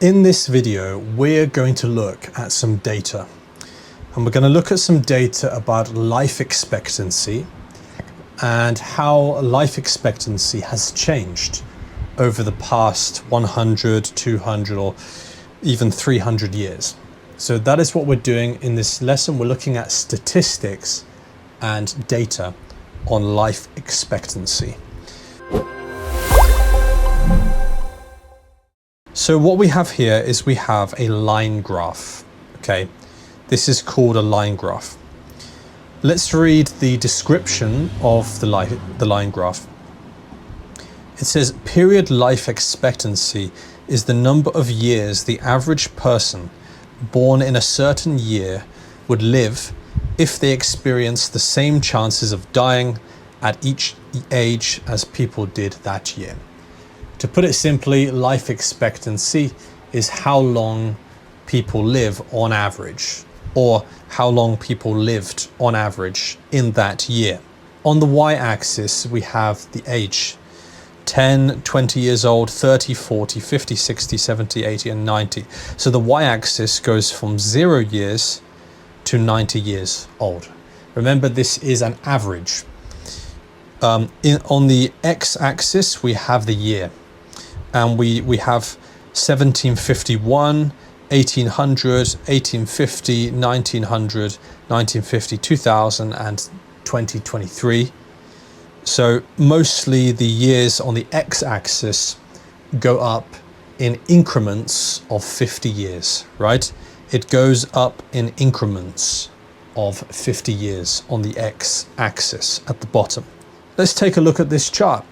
In this video, we're going to look at some data, and we're going to look at some data about life expectancy and how life expectancy has changed over the past 100, 200, or even 300 years. So that is what we're doing in this lesson. We're looking at statistics and data on life expectancy. So what we have here is we have a line graph. Okay, this is called a line graph. Let's read the description of the line graph. It says period life expectancy is the number of years the average person born in a certain year would live if they experienced the same chances of dying at each age as people did that year. To put it simply, life expectancy is how long people live on average, or how long people lived on average in that year. On the y-axis, we have the age: 10, 20 years old, 30, 40, 50, 60, 70, 80, and 90. So the y-axis goes from 0 years to 90 years old. Remember, this is an average. On the x-axis, we have the year. And we have 1751, 1800, 1850, 1900, 1950, 2000, and 2023. So mostly the years on the x-axis go up in increments of 50 years, right? It goes up in increments of 50 years on the x-axis at the bottom. Let's take a look at this chart.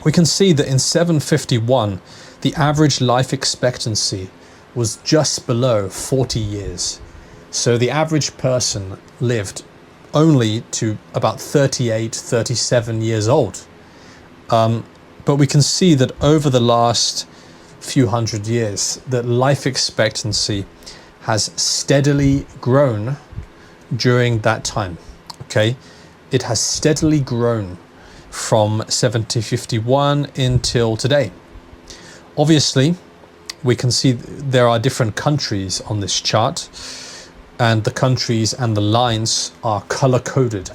We can see that in 751, the average life expectancy was just below 40 years. So the average person lived only to about 38, 37 years old. But we can see that over the last few hundred years, that life expectancy has steadily grown during that time. Okay, it has steadily grown from 1751 until today. Obviously, we can see there are different countries on this chart, and the countries and the lines are color-coded.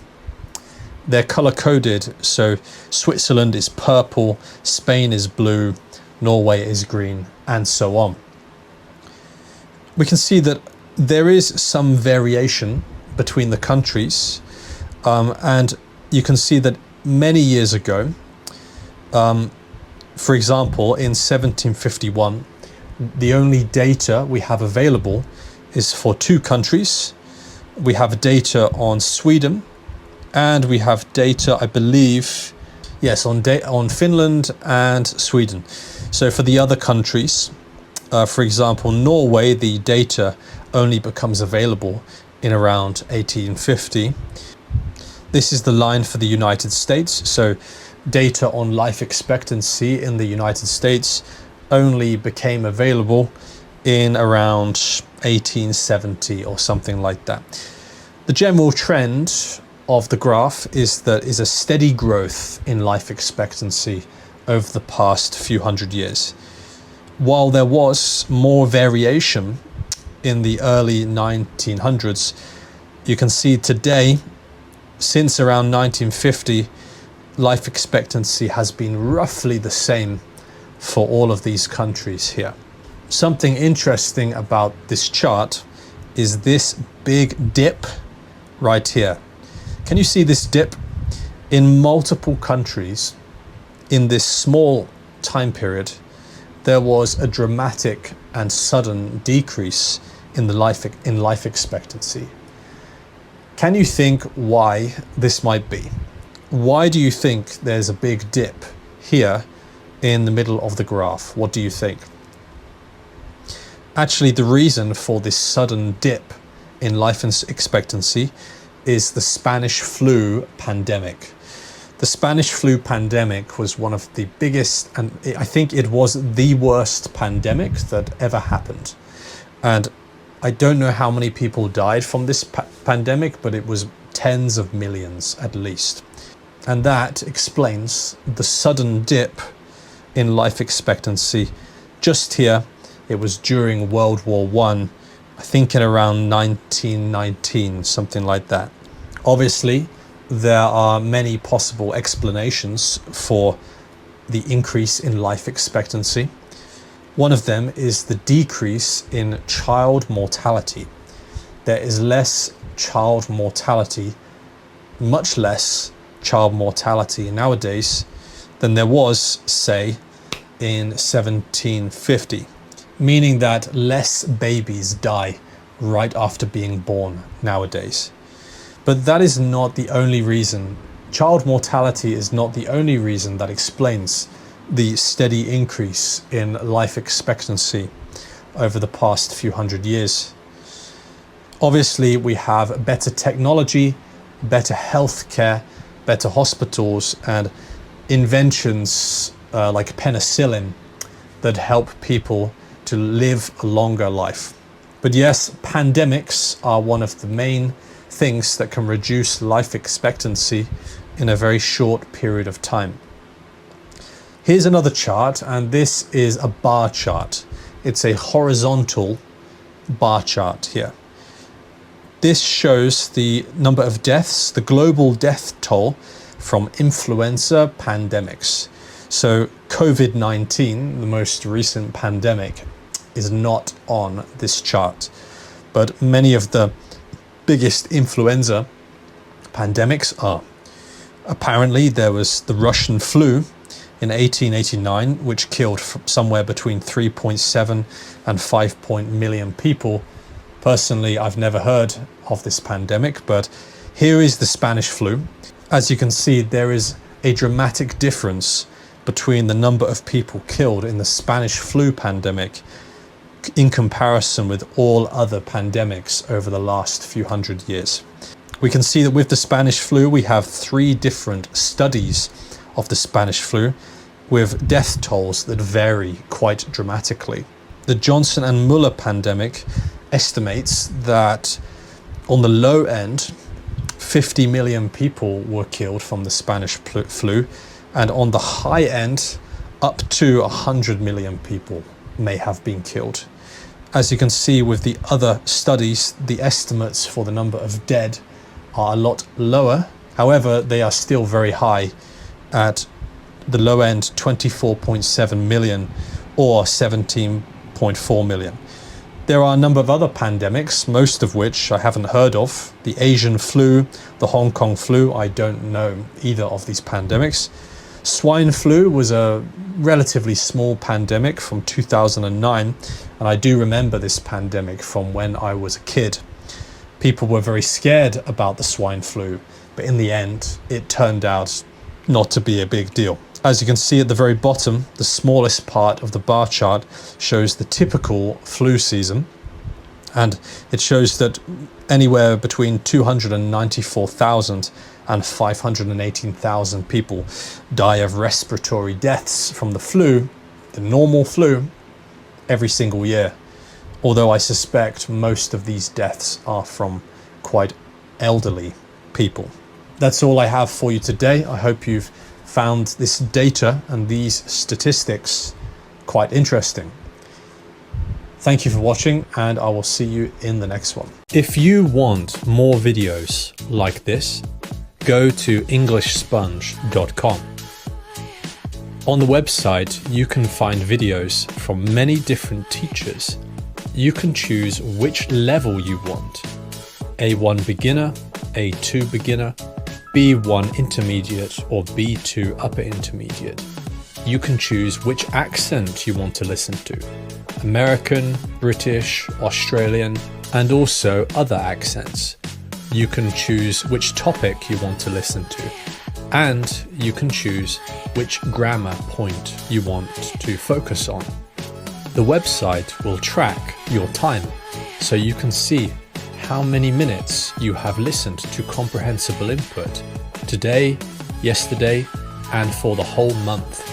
They're color-coded, so Switzerland is purple, Spain is blue, Norway is green, and so on. We can see that there is some variation between the countries, and you can see that many years ago, for example, in 1751, the only data we have available is for two countries. We have data on Sweden, and we have data, I believe, yes, on Finland and Sweden. So for the other countries, for example, Norway, the data only becomes available in around 1850. This is the line for the United States. So data on life expectancy in the United States only became available in around 1870 or something like that. The general trend of the graph is a steady growth in life expectancy over the past few hundred years. While there was more variation in the early 1900s, you can see today, since around 1950, life expectancy has been roughly the same for all of these countries here. Something interesting about this chart is this big dip right here. Can you see this dip? In multiple countries, in this small time period, there was a dramatic and sudden decrease in life expectancy. Can you think why this might be? Why do you think there's a big dip here in the middle of the graph? What do you think? Actually, the reason for this sudden dip in life expectancy is the Spanish flu pandemic. The Spanish flu pandemic was one of the biggest, and I think it was the worst pandemic that ever happened. And I don't know how many people died from this pandemic, but it was tens of millions at least. And that explains the sudden dip in life expectancy just here It was during World War I think in around 1919, something like that. Obviously, there are many possible explanations for the increase in life expectancy. One of them is the decrease in child mortality. There is less child mortality, much less child mortality nowadays than there was, say, in 1750, meaning that less babies die right after being born nowadays. But that is not the only reason. Child mortality is not the only reason that explains the steady increase in life expectancy over the past few hundred years. Obviously, we have better technology, better healthcare, better hospitals, and inventions like penicillin that help people to live a longer life. But yes, pandemics are one of the main things that can reduce life expectancy in a very short period of time. Here's another chart, and this is a bar chart. It's a horizontal bar chart here. This shows the number of deaths, the global death toll from influenza pandemics. So COVID-19, the most recent pandemic, is not on this chart, but many of the biggest influenza pandemics are. Apparently, there was the Russian flu in 1889, which killed somewhere between 3.7 and 5 million people. Personally, I've never heard of this pandemic, but here is the Spanish flu. As you can see, there is a dramatic difference between the number of people killed in the Spanish flu pandemic in comparison with all other pandemics over the last few hundred years. We can see that with the Spanish flu, we have 3 different studies of the Spanish flu with death tolls that vary quite dramatically. The Johnson and Muller pandemic estimates that on the low end, 50 million people were killed from the Spanish flu, and on the high end, up to 100 million people may have been killed. As you can see with the other studies, the estimates for the number of dead are a lot lower. However, they are still very high at the low end, 24.7 million or 17.4 million. There are a number of other pandemics, most of which I haven't heard of. The Asian flu, the Hong Kong flu, I don't know either of these pandemics. Swine flu was a relatively small pandemic from 2009, and I do remember this pandemic from when I was a kid. People were very scared about the swine flu, but in the end, it turned out not to be a big deal. As you can see at the very bottom, the smallest part of the bar chart shows the typical flu season, and it shows that anywhere between 294,000 and 518,000 people die of respiratory deaths from the flu, the normal flu, every single year. Although I suspect most of these deaths are from quite elderly people. That's all I have for you today. I hope you've found this data and these statistics quite interesting. Thank you for watching, and I will see you in the next one. If you want more videos like this, go to EnglishSponge.com. On the website, you can find videos from many different teachers. You can choose which level you want: A1 beginner, A2 beginner, B1 intermediate, or B2 upper intermediate. You can choose which accent you want to listen to: American, British, Australian, and also other accents. You can choose which topic you want to listen to, and you can choose which grammar point you want to focus on. The website will track your time, so you can see how many minutes you have listened to comprehensible input today, yesterday, and for the whole month.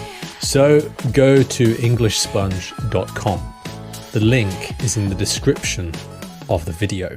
So go to EnglishSponge.com. The link is in the description of the video.